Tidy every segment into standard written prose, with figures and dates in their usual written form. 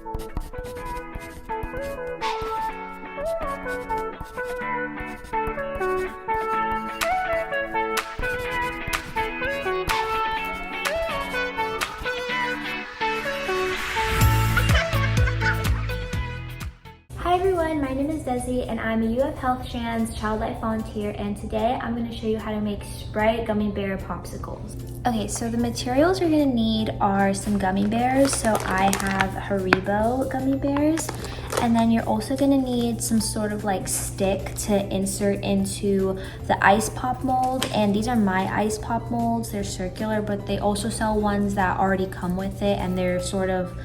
Hi everyone, my name is Desiree and I'm a UF Health Shands Child Life Volunteer, and today I'm going to show you how to make Sprite Gummy Bear Popsicles. Okay, so the materials you're going to need are some gummy bears. So I have Haribo gummy bears, and then you're also going to need some sort of like stick to insert into the ice pop mold, and these are my ice pop molds. They're circular, but they also sell ones that already come with it, and they're sort of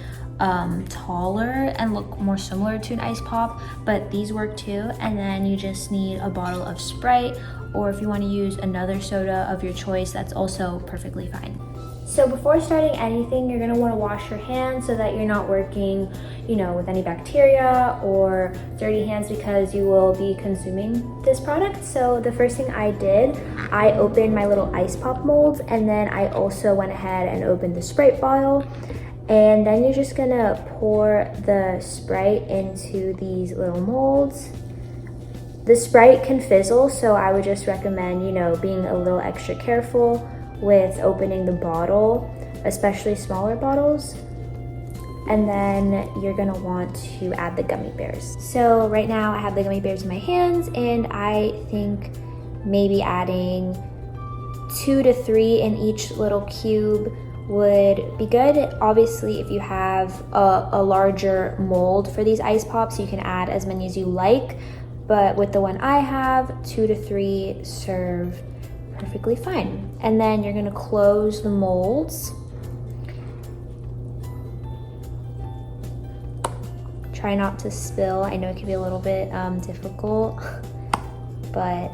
taller and look more similar to an ice pop, but these work too. And then you just need a bottle of Sprite, or if you want to use another soda of your choice, that's also perfectly fine. So before starting anything, you're going to want to wash your hands so that you're not working, with any bacteria or dirty hands, because you will be consuming this product. So the first thing I did, I opened my little ice pop molds, and then I also went ahead and opened the Sprite bottle. And then you're just gonna pour the Sprite into these little molds. The Sprite can fizzle, so I would just recommend, being a little extra careful with opening the bottle, especially smaller bottles. And then you're gonna want to add the gummy bears. So right now I have the gummy bears in my hands, and I think maybe adding 2 to 3 in each little cube would be good. Obviously, if you have a larger mold for these ice pops, you can add as many as you like, but with the one I have, 2 to 3 serve perfectly fine. And then you're gonna close the molds. Try not to spill. I know it can be a little bit difficult, but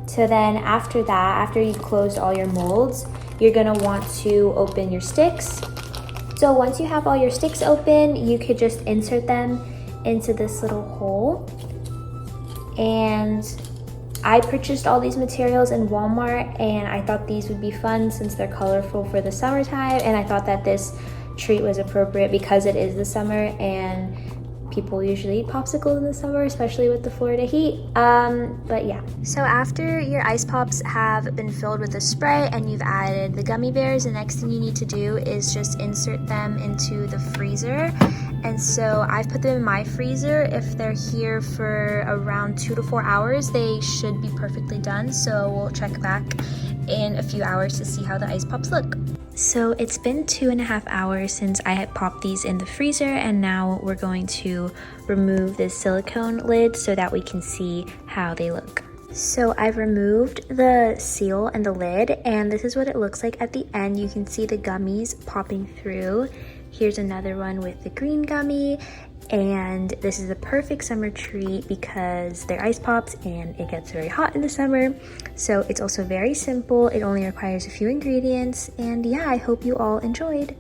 so then after that, after you've closed all your molds, you're gonna want to open your sticks. So once you have all your sticks open, you could just insert them into this little hole. And I purchased all these materials in Walmart, and I thought these would be fun since they're colorful for the summertime, and I thought that this treat was appropriate because it is the summer and people usually eat popsicles in the summer, especially with the Florida heat. But yeah. So after your ice pops have been filled with the Sprite and you've added the gummy bears, the next thing you need to do is just insert them into the freezer. And so I've put them in my freezer. If they're here for around 2 to 4 hours, they should be perfectly done. So we'll check back in a few hours to see how the ice pops look. So it's been 2.5 hours since I had popped these in the freezer, and now we're going to remove this silicone lid so that we can see how they look. So I've removed the seal and the lid, and this is what it looks like at the end. You can see the gummies popping through. Here's another one with the green gummy, and this is a perfect summer treat because they're ice pops and it gets very hot in the summer. So it's also very simple. It only requires a few ingredients, and yeah, I hope you all enjoyed.